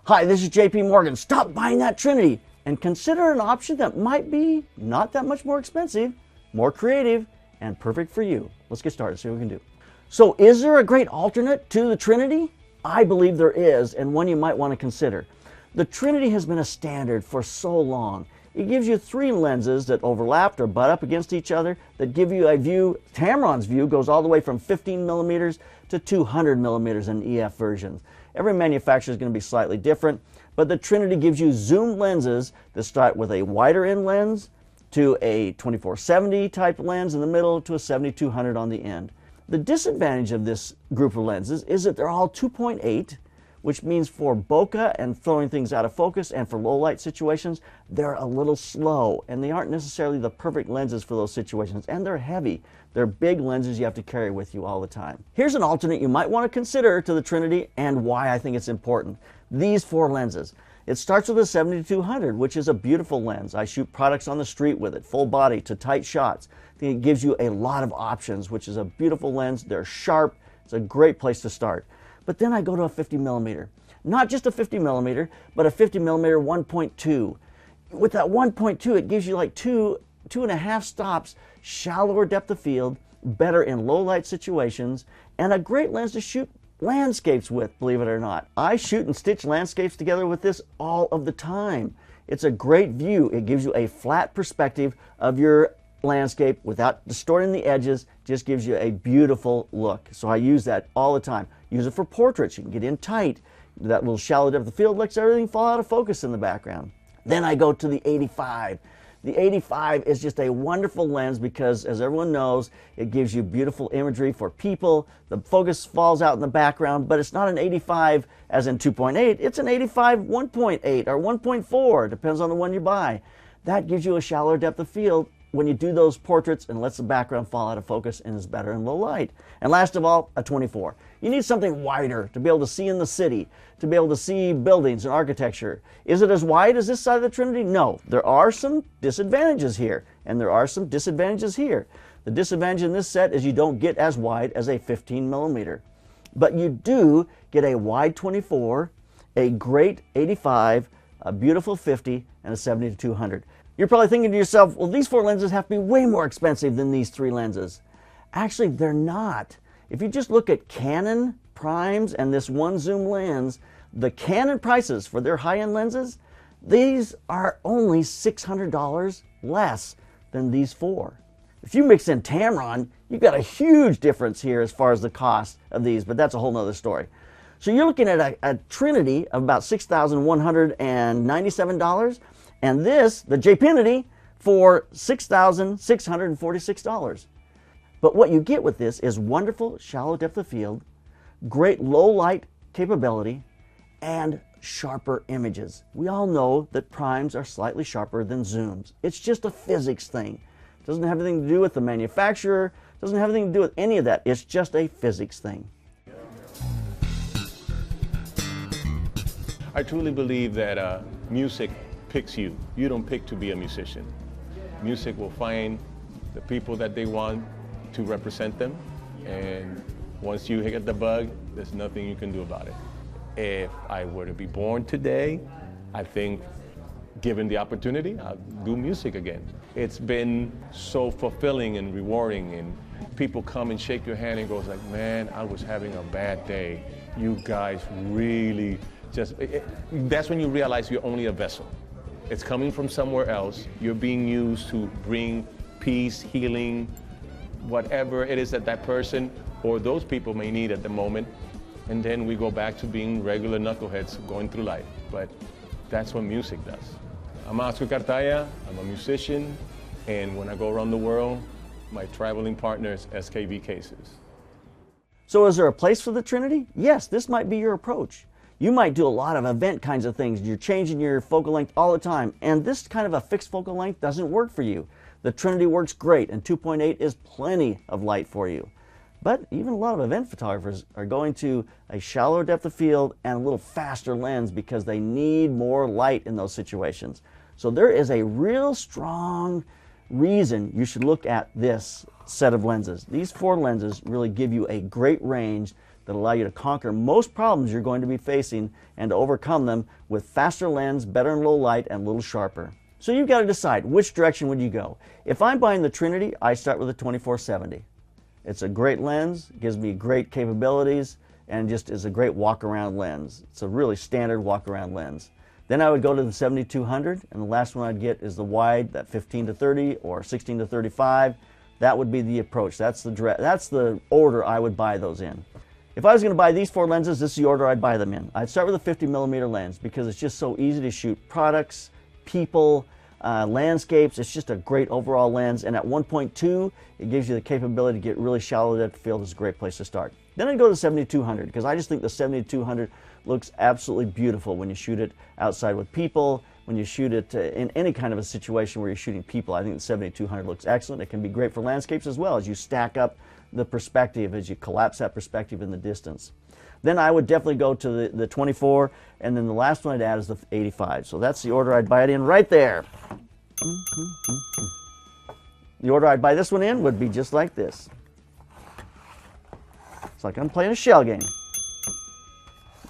Hi, this is JP Morgan. Stop buying that Trinity and consider an option that might be not that much more expensive, more creative, and perfect for you. Let's get started, see what we can do. So is there a great alternate to the Trinity? I believe there is, and one you might want to consider. The Trinity has been a standard for so long. It gives you three lenses that overlap or butt up against each other that give you a view. Tamron's view goes all the way from 15 millimeters to 200 millimeters in EF versions. Every manufacturer is going to be slightly different, but the Trinity gives you zoom lenses that start with a wider end lens to a 24-70 type lens in the middle to a 7200 on the end. The disadvantage of this group of lenses is that they're all 2.8, which means for bokeh and throwing things out of focus and for low light situations, they're a little slow and they aren't necessarily the perfect lenses for those situations, and they're heavy. They're big lenses you have to carry with you all the time. Here's an alternate you might want to consider to the Trinity and why I think it's important. These four lenses. It starts with a 70-200, which is a beautiful lens. I shoot products on the street with it, full body to tight shots. I think it gives you a lot of options, which is a beautiful lens. They're sharp. It's a great place to start. But then I go to a 50 millimeter. Not just a 50 millimeter, but a 50 millimeter 1.2. With that 1.2, it gives you like two and a half stops, shallower depth of field, better in low light situations, and a great lens to shoot landscapes with, believe it or not. I shoot and stitch landscapes together with this all of the time. It's a great view. It gives you a flat perspective of your landscape without distorting the edges, just gives you a beautiful look. So I use that all the time. Use it for portraits. You can get in tight. That little shallow depth of field lets everything fall out of focus in the background. Then I go to the 85. The 85 is just a wonderful lens because, as everyone knows, it gives you beautiful imagery for people. The focus falls out in the background, but it's not an 85 as in 2.8. It's an 85 1.8 or 1.4, depends on the one you buy. That gives you a shallower depth of field when you do those portraits and lets the background fall out of focus and is better in low light. And last of all, a 24. You need something wider to be able to see in the city, to be able to see buildings and architecture. Is it as wide as this side of the Trinity? No. There are some disadvantages here, and there are some disadvantages here. The disadvantage in this set is you don't get as wide as a 15 millimeter. But you do get a wide 24, a great 85, a beautiful 50, and a 70-200. You're probably thinking to yourself, well, these four lenses have to be way more expensive than these three lenses. Actually, they're not. If you just look at Canon primes and this one zoom lens, the Canon prices for their high-end lenses, these are only $600 less than these four. If you mix in Tamron, you've got a huge difference here as far as the cost of these, but that's a whole nother story. So you're looking at a Trinity of about $6,197, and this, the J-Pinity, for $6,646. But what you get with this is wonderful shallow depth of field, great low light capability, and sharper images. We all know that primes are slightly sharper than zooms. It's just a physics thing. It doesn't have anything to do with the manufacturer, it doesn't have anything to do with any of that. It's just a physics thing. I truly believe that music picks you. You don't pick to be a musician. Music will find the people that they want to represent them, and once you get the bug, there's nothing you can do about it. If I were to be born today, I think, given the opportunity, I'll do music again. It's been so fulfilling and rewarding, and people come and shake your hand and goes like, man, I was having a bad day. You guys really that's when you realize you're only a vessel. It's coming from somewhere else. You're being used to bring peace, healing, whatever it is that that person or those people may need at the moment. And then we go back to being regular knuckleheads going through life. But that's what music does. I'm Oscar Cartaya, I'm a musician, and when I go around the world, my traveling partner is SKV Cases. So is there a place for the Trinity? Yes, this might be your approach. You might do a lot of event kinds of things. You're changing your focal length all the time, and this kind of a fixed focal length doesn't work for you. The Trinity works great, and 2.8 is plenty of light for you. But even a lot of event photographers are going to a shallower depth of field and a little faster lens because they need more light in those situations. So there is a real strong reason you should look at this set of lenses. These four lenses really give you a great range that allow you to conquer most problems you're going to be facing and to overcome them with faster lens, better in low light, and a little sharper. So you've got to decide which direction would you go. If I'm buying the Trinity, I start with the 24-70. It's a great lens, gives me great capabilities, and just is a great walk-around lens. It's a really standard walk-around lens. Then I would go to the 7200, and the last one I'd get is the wide, that 15-30 or 16-35. That would be the approach. That's the order I would buy those in. If I was going to buy these 4 lenses, this is the order I'd buy them in. I'd start with a 50mm lens because it's just so easy to shoot products, people, landscapes. It's just a great overall lens, and at 1.2 it gives you the capability to get really shallow depth of field. It's a great place to start. Then I'd go to 7200 because I just think the 7200 looks absolutely beautiful when you shoot it outside with people, when you shoot it in any kind of a situation where you're shooting people. I think the 7200 looks excellent. It can be great for landscapes as well as you stack up the perspective, as you collapse that perspective in the distance. Then I would definitely go to the 24, and then the last one I'd add is the 85. So that's the order I'd buy it in right there. The order I'd buy this one in would be just like this. It's like I'm playing a shell game.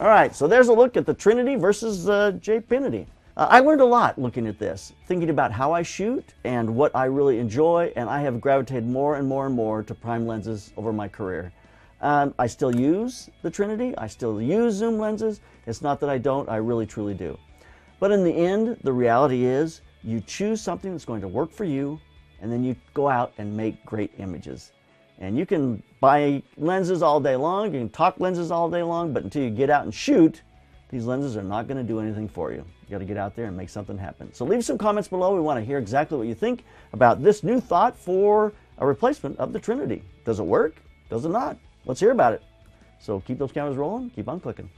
All right, so there's a look at the Trinity versus the J-Pinity. I learned a lot looking at this, thinking about how I shoot and what I really enjoy, and I have gravitated more and more and more to prime lenses over my career. I still use the Trinity, I still use zoom lenses. It's not that I don't, I really truly do. But in the end, the reality is you choose something that's going to work for you, and then you go out and make great images. And you can buy lenses all day long, you can talk lenses all day long, but until you get out and shoot, these lenses are not going to do anything for you. You got to get out there and make something happen. So leave some comments below. We want to hear exactly what you think about this new thought for a replacement of the Trinity. Does it work? Does it not? Let's hear about it. So keep those cameras rolling, keep on clicking.